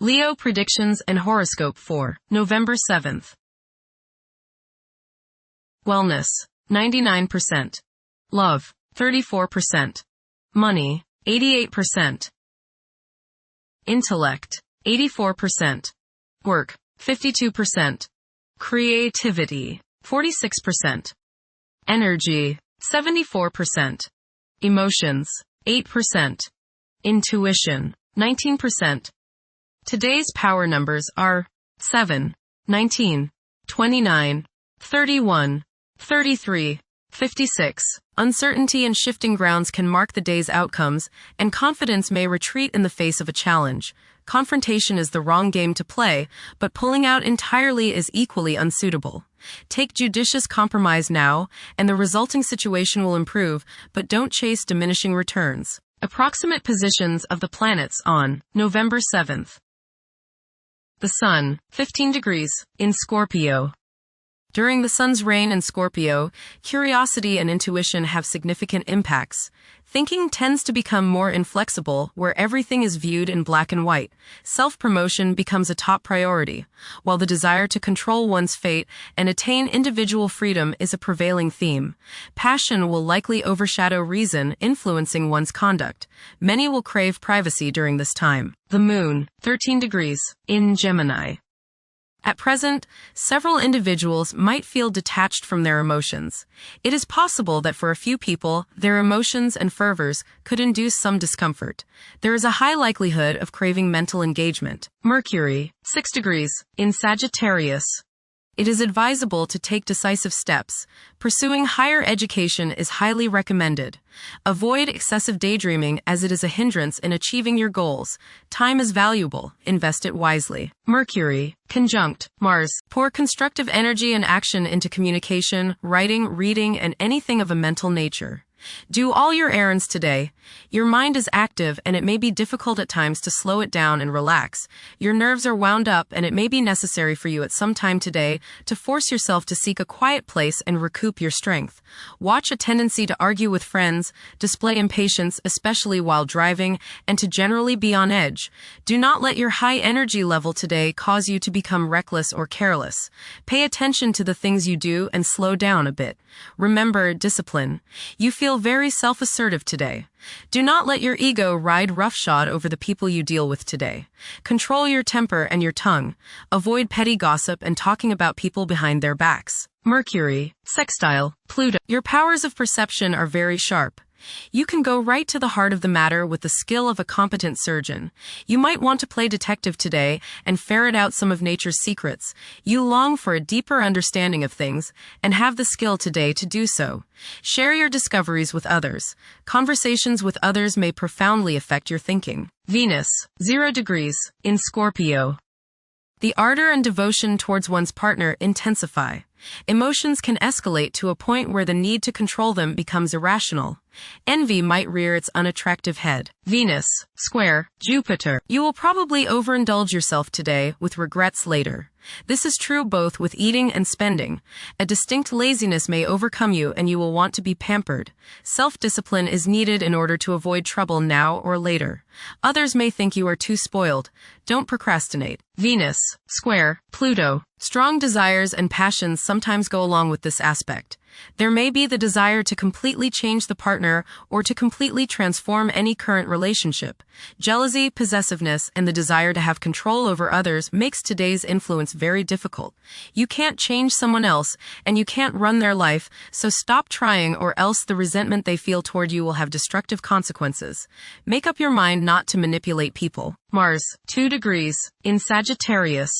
Leo predictions and horoscope for November 7th. Wellness, 99%. Love, 34%. Money, 88%. Intellect, 84%. Work, 52%. Creativity, 46%. Energy, 74%. Emotions, 8%. Intuition, 19%. Today's power numbers are 7, 19, 29, 31, 33, 56. Uncertainty and shifting grounds can mark the day's outcomes, and confidence may retreat in the face of a challenge. Confrontation is the wrong game to play, but pulling out entirely is equally unsuitable. Take judicious compromise now, and the resulting situation will improve, but don't chase diminishing returns. Approximate positions of the planets on November 7th. The Sun, 15 degrees, in Scorpio. During the Sun's reign in Scorpio, curiosity and intuition have significant impacts. Thinking tends to become more inflexible, where everything is viewed in black and white. Self-promotion becomes a top priority, while the desire to control one's fate and attain individual freedom is a prevailing theme. Passion will likely overshadow reason, influencing one's conduct. Many will crave privacy during this time. The Moon, 13 degrees, in Gemini. At present, several individuals might feel detached from their emotions. It is possible that for a few people, their emotions and fervors could induce some discomfort. There is a high likelihood of craving mental engagement. Mercury, 6 degrees, in Sagittarius. It is advisable to take decisive steps. Pursuing higher education is highly recommended. Avoid excessive daydreaming as it is a hindrance in achieving your goals. Time is valuable. Invest it wisely. Mercury, conjunct Mars. Pour constructive energy and action into communication, writing, reading, and anything of a mental nature. Do all your errands today. Your mind is active and it may be difficult at times to slow it down and relax. Your nerves are wound up and it may be necessary for you at some time today to force yourself to seek a quiet place and recoup your strength. Watch a tendency to argue with friends, display impatience, especially while driving, and to generally be on edge. Do not let your high energy level today cause you to become reckless or careless. Pay attention to the things you do and slow down a bit. Remember discipline. You feel very self-assertive today. Do not let your ego ride roughshod over the people you deal with today. Control your temper and your tongue. Avoid petty gossip and talking about people behind their backs. Mercury, sextile Pluto. Your powers of perception are very sharp. You can go right to the heart of the matter with the skill of a competent surgeon. You might want to play detective today and ferret out some of nature's secrets. You long for a deeper understanding of things and have the skill today to do so. Share your discoveries with others. Conversations with others may profoundly affect your thinking. Venus, 0 degrees, in Scorpio. The ardor and devotion towards one's partner intensify. Emotions can escalate to a point where the need to control them becomes irrational. Envy might rear its unattractive head. Venus, square Jupiter. You will probably overindulge yourself today with regrets later. This is true both with eating and spending. A distinct laziness may overcome you and you will want to be pampered. Self-discipline is needed in order to avoid trouble now or later. Others may think you are too spoiled. Don't procrastinate. Venus, square Pluto. Strong desires and passions sometimes go along with this aspect. There may be the desire to completely change the partner or to completely transform any current relationship. Jealousy, possessiveness, and the desire to have control over others makes today's influence very difficult. You can't change someone else, and you can't run their life, so stop trying or else the resentment they feel toward you will have destructive consequences. Make up your mind not to manipulate people. Mars, 2 degrees, in Sagittarius.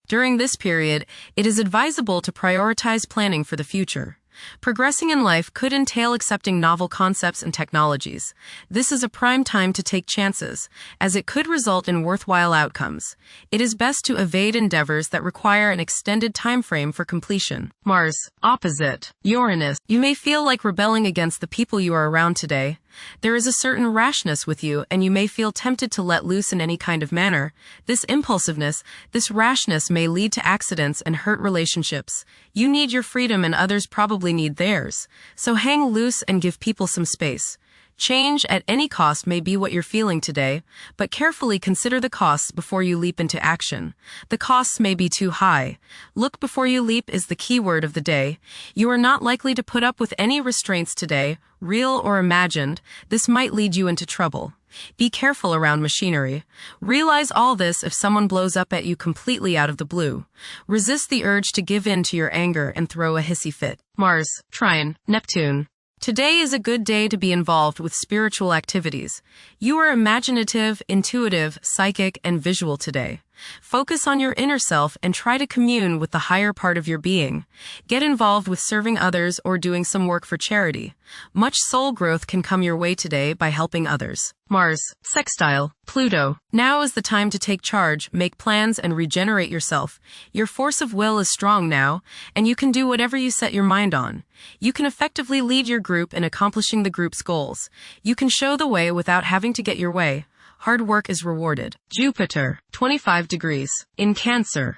During this period, it is advisable to prioritize planning for the future. Progressing in life could entail accepting novel concepts and technologies. This is a prime time to take chances, as it could result in worthwhile outcomes. It is best to evade endeavors that require an extended time frame for completion. Mars, opposite Uranus. You may feel like rebelling against the people you are around today. There is a certain rashness with you, and you may feel tempted to let loose in any kind of manner. This impulsiveness, this rashness may lead to accidents and hurt relationships. You need your freedom and others probably need theirs. So hang loose and give people some space. Change at any cost may be what you're feeling today, but carefully consider the costs before you leap into action. The costs may be too high. Look before you leap is the key word of the day. You are not likely to put up with any restraints today, real or imagined. This might lead you into trouble. Be careful around machinery. Realize all this if someone blows up at you completely out of the blue. Resist the urge to give in to your anger and throw a hissy fit. Mars, Trine, Neptune. Today is a good day to be involved with spiritual activities. You are imaginative, intuitive, psychic, and visual today. Focus on your inner self and try to commune with the higher part of your being. Get involved with serving others or doing some work for charity. Much soul growth can come your way today by helping others. Mars, sextile, Pluto. Now is the time to take charge, make plans, and regenerate yourself. Your force of will is strong now, and you can do whatever you set your mind on. You can effectively lead your group in accomplishing the group's goals. You can show the way without having to get your way. Hard work is rewarded. Jupiter, 25 degrees, in Cancer.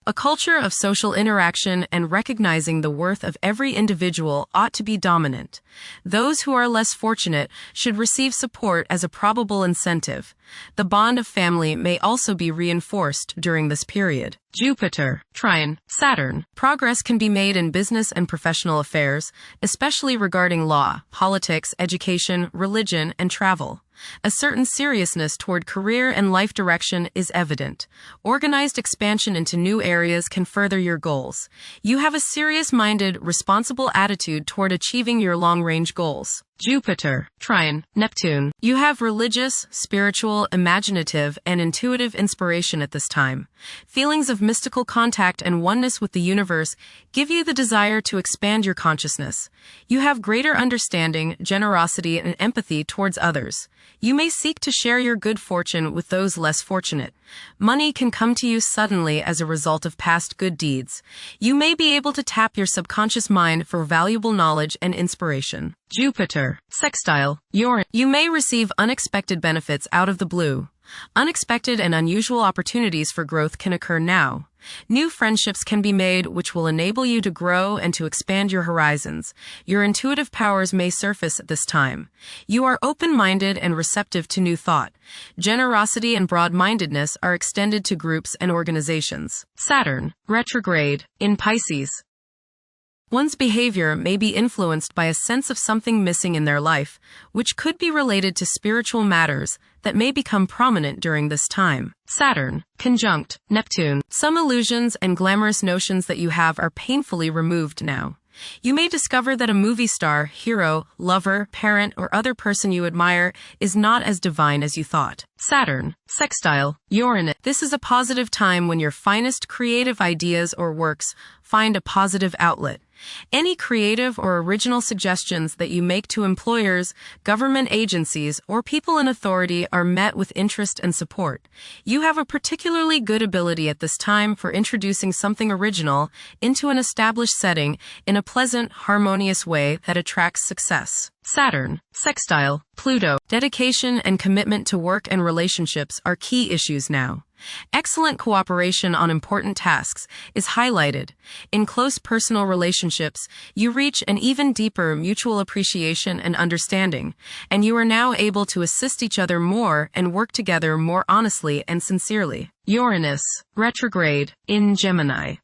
A culture of social interaction and recognizing the worth of every individual ought to be dominant. Those who are less fortunate should receive support as a probable incentive. The bond of family may also be reinforced during this period. Jupiter, Trine, Saturn. Progress can be made in business and professional affairs, especially regarding law, politics, education, religion, and travel. A certain seriousness toward career and life direction is evident. Organized expansion into new areas can further your goals. You have a serious-minded, responsible attitude toward achieving your long-range goals. Jupiter, Trine, Neptune. You have religious, spiritual, imaginative, and intuitive inspiration at this time. Feelings of mystical contact and oneness with the universe give you the desire to expand your consciousness. You have greater understanding, generosity, and empathy towards others. You may seek to share your good fortune with those less fortunate. Money can come to you suddenly as a result of past good deeds. You may be able to tap your subconscious mind for valuable knowledge and inspiration. Jupiter, sextile, Uranus. You may receive unexpected benefits out of the blue. Unexpected and unusual opportunities for growth can occur now. New friendships can be made which will enable you to grow and to expand your horizons. Your intuitive powers may surface at this time. You are open-minded and receptive to new thought. Generosity and broad-mindedness are extended to groups and organizations. Saturn, retrograde, in Pisces. One's behavior may be influenced by a sense of something missing in their life, which could be related to spiritual matters that may become prominent during this time. Saturn, conjunct Neptune. Some illusions and glamorous notions that you have are painfully removed now. You may discover that a movie star, hero, lover, parent, or other person you admire is not as divine as you thought. Saturn, sextile, Uranus. This is a positive time when your finest creative ideas or works find a positive outlet. Any creative or original suggestions that you make to employers, government agencies, or people in authority are met with interest and support. You have a particularly good ability at this time for introducing something original into an established setting in a pleasant, harmonious way that attracts success. Saturn, sextile, Pluto. Dedication and commitment to work and relationships are key issues now. Excellent cooperation on important tasks is highlighted. In close personal relationships, you reach an even deeper mutual appreciation and understanding, and you are now able to assist each other more and work together more honestly and sincerely. Uranus, retrograde, in Gemini.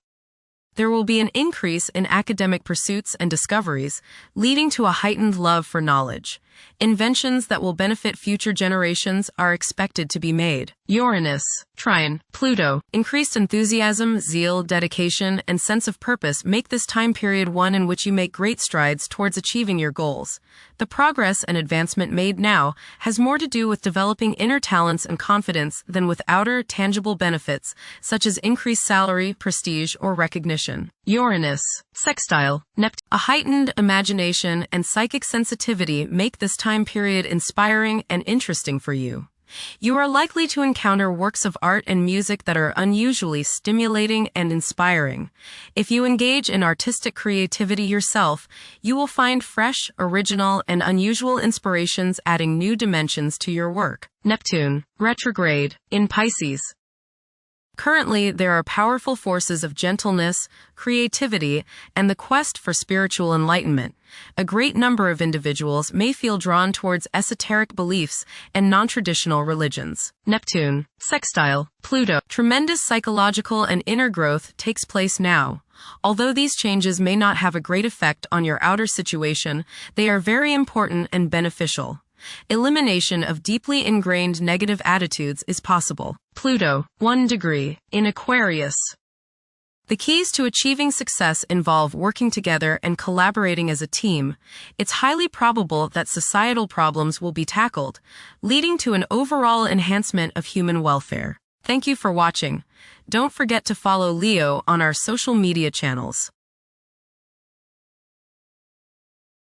There will be an increase in academic pursuits and discoveries, leading to a heightened love for knowledge. Inventions that will benefit future generations are expected to be made. Uranus, Trine, Pluto. Increased enthusiasm, zeal, dedication, and sense of purpose make this time period one in which you make great strides towards achieving your goals. The progress and advancement made now has more to do with developing inner talents and confidence than with outer, tangible benefits, such as increased salary, prestige, or recognition. Uranus, sextile, Neptune. A heightened imagination and psychic sensitivity make this time period inspiring and interesting for you. You are likely to encounter works of art and music that are unusually stimulating and inspiring. If you engage in artistic creativity yourself, you will find fresh, original, and unusual inspirations adding new dimensions to your work. Neptune, retrograde, in Pisces. Currently, there are powerful forces of gentleness, creativity, and the quest for spiritual enlightenment. A great number of individuals may feel drawn towards esoteric beliefs and non-traditional religions. Neptune, sextile, Pluto. Tremendous psychological and inner growth takes place now. Although these changes may not have a great effect on your outer situation, they are very important and beneficial. Elimination of deeply ingrained negative attitudes is possible. Pluto, 1 degree, in Aquarius. The keys to achieving success involve working together and collaborating as a team. It's highly probable that societal problems will be tackled, leading to an overall enhancement of human welfare. Thank you for watching. Don't forget to follow Leo on our social media channels.